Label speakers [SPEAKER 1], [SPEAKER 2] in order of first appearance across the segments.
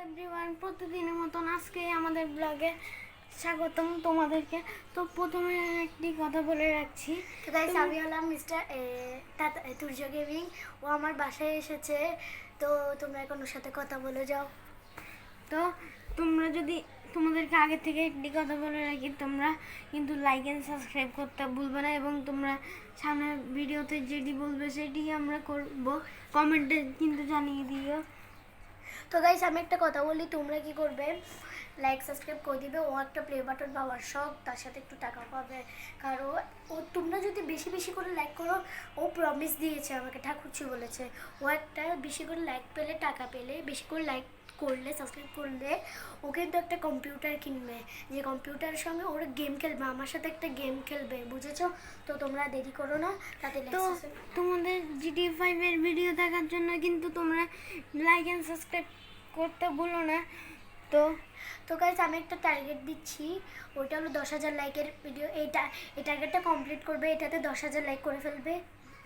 [SPEAKER 1] Everyone, প্রতিদিনের মতন আজকে আমাদের ব্লগে স্বাগতম তোমাদেরকে। তো প্রথমে একটি কথা বলে রাখছি,
[SPEAKER 2] তো গাইস আমি হলাম মিস্টার তুর্য গেমিং। ও আমার বাসায় এসেছে, তো তোমরা এখন ওর সাথে কথা বলে যাও।
[SPEAKER 1] তো তোমরা যদি তোমাদেরকে আগে থেকে একটি কথা বলে রাখি, তোমরা কিন্তু লাইক অ্যান্ড সাবস্ক্রাইব করতে ভুলবে না, এবং তোমরা সামনের ভিডিওতে যেটি বলবে সেটি আমরা করব, কমেন্টে কিন্তু জানিয়ে দিও।
[SPEAKER 2] তো গাইস আমি একটা কথা বলি, তোমরা কি করবে, লাইক সাবস্ক্রাইব করে দিবে। ও একটা প্লে বাটন পাওয়ার শখ, তার সাথে একটু টাকা পাবে। কারণ ও তোমরা যদি বেশি বেশি করে লাইক করো, ও প্রমিস দিয়েছে আমাকে, ঠাকুরছি বলেছে, ও একটা বেশি করে লাইক পেলে, টাকা পেলে, বেশি করে লাইক করলে, সাবস্ক্রাইব করলে ও কিন্তু একটা কম্পিউটার কিনবে, যে কম্পিউটারের সঙ্গে ওরা গেম খেলবে, আমার সাথে একটা গেম খেলবে, বুঝেছো? তো তোমরা দেরি করো না, তাতে
[SPEAKER 1] তো তোমাদের GTA 5 এর ভিডিও দেখার জন্য কিন্তু তোমরা লাইক অ্যান্ড সাবস্ক্রাইব করতে ভুলো না। তো
[SPEAKER 2] তো গাইস আমি একটা টার্গেট দিচ্ছি, ওইটা হলো 10,000 লাইকের ভিডিও। এই টার্গেটটা কমপ্লিট করবে, এটাতে 10,000 লাইক করে ফেলবে।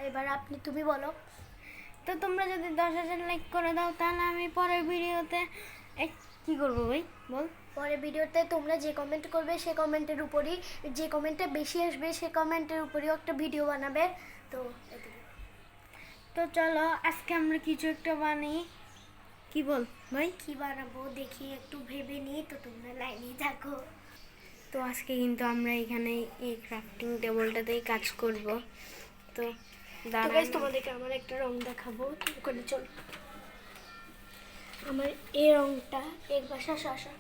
[SPEAKER 2] এবার তুমি বলো।
[SPEAKER 1] তো তোমরা যদি 10,000 লাইক করে দাও, তাহলে আমি পরের ভিডিওতে কি করবো ভাই বল?
[SPEAKER 2] পরের ভিডিওতে তোমরা যে কমেন্ট করবে সে কমেন্টের উপরই, যে কমেন্টটা বেশি আসবে সে কমেন্টের উপরেও একটা ভিডিও বানাবে। তো
[SPEAKER 1] তো চলো আজকে আমরা কিছু একটা বানাই। কি বল ভাই?
[SPEAKER 2] কি বানাবো দেখি, একটু ভেবে নিই, তো তোমরা লাইনেই থাকো।
[SPEAKER 1] তো আজকে কিন্তু আমরা এখানে এই ক্রাফটিং টেবিলটাতেই কাজ করব। তো
[SPEAKER 2] গাইস তোমাদেরকে আমার একটা রং দেখাবো, ওখানে চল। আমার এই রংটা এক বাসা শাসা,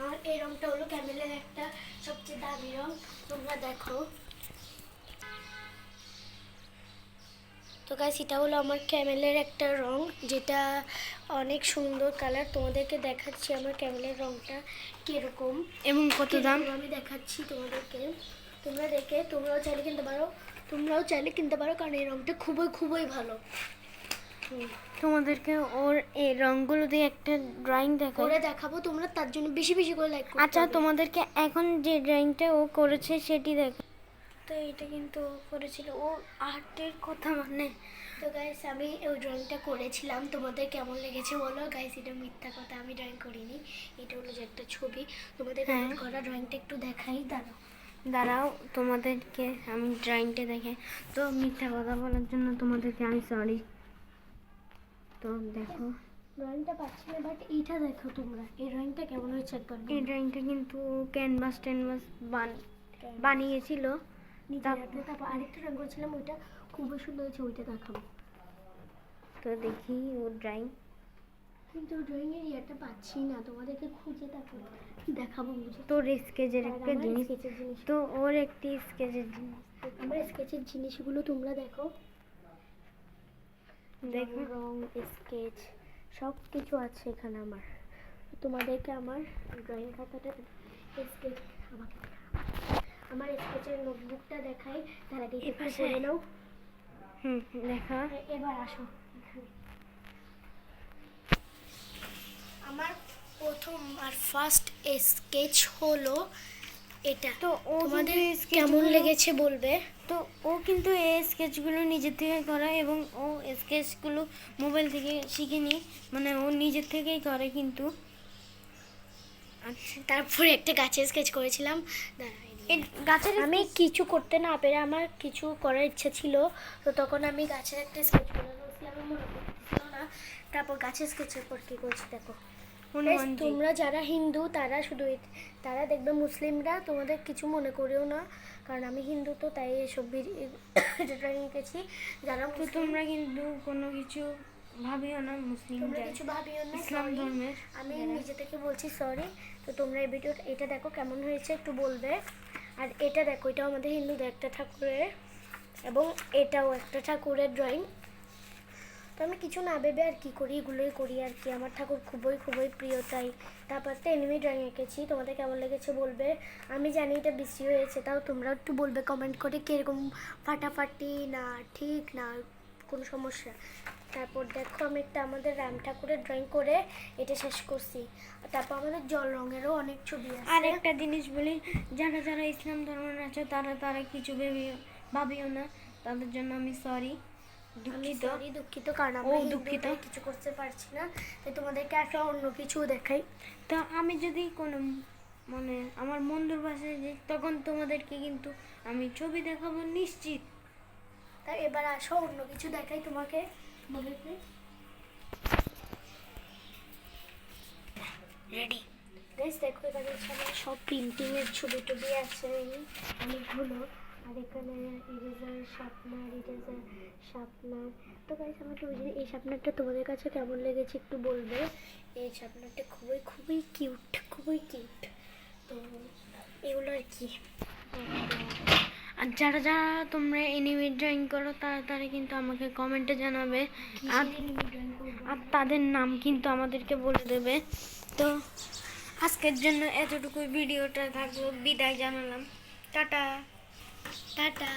[SPEAKER 2] আমার এই রংটা হলো ক্যামেলের একটা সবচেয়ে দামি রং, তোমরা দেখো। তো গাইস এটা হলো আমার ক্যামেলের একটা রং, যেটা অনেক সুন্দর কালার। তোমাদেরকে দেখাচ্ছি আমার ক্যামেলের রংটা কিরকম
[SPEAKER 1] এবং কত দাম
[SPEAKER 2] আমি দেখাচ্ছি তোমাদেরকে। তোমরা দেখে তোমরাও চাইলে কিনতে পারো, কারণ এই রংটা খুবই খুবই ভালো।
[SPEAKER 1] তোমাদেরকে ওর এই রংগুলো দিয়ে একটা ড্রয়িং
[SPEAKER 2] দেখাবো, তোমরা তার জন্য বেশি বেশি করে লাইক করো।
[SPEAKER 1] আচ্ছা, তোমাদেরকে এখন যে ড্রয়িংটা ও করেছে সেটি দেখো। তো এটা কিন্তু ও করেছিল, ও আর্টের কথা মানে।
[SPEAKER 2] তো গাইস আমি ওই ড্রয়িংটা করেছিলাম, তোমাদের কেমন লেগেছে বলো। গাইস এটা মিথ্যা কথা, আমি ড্রয়িং করিনি, এটা হলো যে একটা ছবি। তোমাদের করা ড্রয়িংটা একটু দেখাই,
[SPEAKER 1] দাঁড়াও তোমাদেরকে আমি ড্রয়িংটা দেখে। তো মিথ্যা কথা বলার জন্য তোমাদেরকে আমি সরি। তো দেখো
[SPEAKER 2] ড্রয়িংটা পাচ্ছি না, বাট এইটা দেখো তোমরা, এই ড্রয়িংটা কেমন হয়েছে একবার।
[SPEAKER 1] এই ড্রয়িংটা কিন্তু ক্যানভাস বানিয়েছিল।
[SPEAKER 2] তারপর আরেকটা ড্রয়িং করেছিলাম, ওইটা খুবই সুন্দর হয়েছে, ওইটা দেখাবো।
[SPEAKER 1] তো দেখি ওর ড্রয়িং,
[SPEAKER 2] কিন্তু ড্রয়িং এর ইয়েটা পাচ্ছি না, তোমাদেরকে খুঁজে দেখাবো।
[SPEAKER 1] তোর স্কেচের একটা জিনিস, তো ওর একটি স্কেচের জিনিস,
[SPEAKER 2] আমার স্কেচের জিনিসগুলো তোমরা দেখো। রং, স্কেচ সব কিছু আছে এখানে আমার। তোমাদেরকে আমার ড্রয়িং খাতাটা, স্কেচ আমার স্কেচের নোটবুকটা দেখাই, তার আগে একটু পড়ে নাও।
[SPEAKER 1] দেখা।
[SPEAKER 2] এবার আসো, আমার প্রথম আর ফার্স্ট স্কেচ হলো এটা।
[SPEAKER 1] তো
[SPEAKER 2] তোমাদের কেমন লেগেছে বলবে।
[SPEAKER 1] তো ও কিন্তু এই স্কেচগুলো নিজের থেকে করে, এবং ও স্কেচগুলো মোবাইল থেকে শিখেনি, মানে ও নিজের থেকেই করে কিন্তু।
[SPEAKER 2] আচ্ছা, তারপরে একটা গাছের স্কেচ করেছিলাম।
[SPEAKER 1] গাছের
[SPEAKER 2] আমি কিছু করতে না পেরে আমার কিছু করার ইচ্ছা ছিল, তো তখন আমি গাছের একটা স্কেচ করে নিয়েছিলাম, মনে করতেছিল না। তারপর গাছের স্কেচের পর কি করছি দেখো। তোমরা যারা হিন্দু তারা দেখবে, মুসলিমরা তোমাদের কিছু মনে করেও না, কারণ আমি হিন্দু, তো তাই এসব ড্রয়িং এঁকেছি। যারা
[SPEAKER 1] তোমরা কিন্তু কোনো কিছু ভাবিও না, মুসলিম
[SPEAKER 2] কিছু ভাবিও না,
[SPEAKER 1] ইসলাম ধর্মের।
[SPEAKER 2] আমি নিজে থেকে বলছি সরি। তো তোমরা এই ভিডিওটা এটা দেখো কেমন হয়েছে একটু বলবে। আর এটা দেখো, এটাও আমাদের হিন্দুদের একটা ঠাকুরের, এবং এটাও একটা ঠাকুরের ড্রয়িং। তো আমি কিছু না ভেবে আর কি করি, এগুলোই করি আর কি, আমার ঠাকুর খুবই খুবই প্রিয়, তাই। তারপর একটা এনিমি ড্রয়িং এঁকেছি, তোমাদের কেমন লেগেছে বলবে। আমি জানি এটা বেশি হয়েছে, তাও তোমরা একটু বলবে কমেন্ট করে কীরকম, ফাটাফাটি না ঠিক না কোনো সমস্যা। তারপর দেখো আমি একটা আমাদের রাম ঠাকুরের ড্রয়িং করে এটা শেষ করছি। তারপর আমাদের জল রঙেরও অনেক ছবি আছে।
[SPEAKER 1] আর একটা জিনিস বলি, যারা যারা ইসলাম ধর্মের আছে তারা কিছু ভাবিও না, তাদের জন্য আমি সরি।
[SPEAKER 2] আমি
[SPEAKER 1] দুঃখিত।
[SPEAKER 2] সরি দুঃখিত, কারণ
[SPEAKER 1] ও,
[SPEAKER 2] আমরা হিন্দু,
[SPEAKER 1] দুঃখিত।
[SPEAKER 2] তাই কিছু করতে পারছি না। তাই তোমাদেরকে একটা অন্য কিছু দেখাই।
[SPEAKER 1] তা আমি যদি কোনো মানে আমার বন্ধুর বাসায় যাই তখন তোমাদেরকে কিন্তু আমি ছবি দেখাবো নিশ্চিত।
[SPEAKER 2] তাই এবার আসো অন্য কিছু দেখাই তোমাকে।
[SPEAKER 1] রেডি?
[SPEAKER 2] গাইস দেখো, এখানে এখানে সব প্রিন্টিং এর ছবি টবি আছে অনেকগুলো। আর এখানে ইরেজার, শার্পনার। তো গাইস আমাকে বুঝি এই শার্পনারটা তোমাদের কাছে কেমন লেগেছে একটু বলবে। এই শার্পনারটা খুবই খুবই কিউট, খুবই কিউট। তো এগুলো আর কি।
[SPEAKER 1] আর যারা যারা তোমরা এনিমি ড্রয়িং করো তাড়াতাড়ি কিন্তু আমাকে কমেন্টে জানাবে, আর আর তাদের নাম কিন্তু আমাদেরকে বলে দেবে। তো আজকের জন্য এতটুকুই ভিডিওটা থাকলো, বিদায় জানালাম। টাটা।
[SPEAKER 2] টাটা।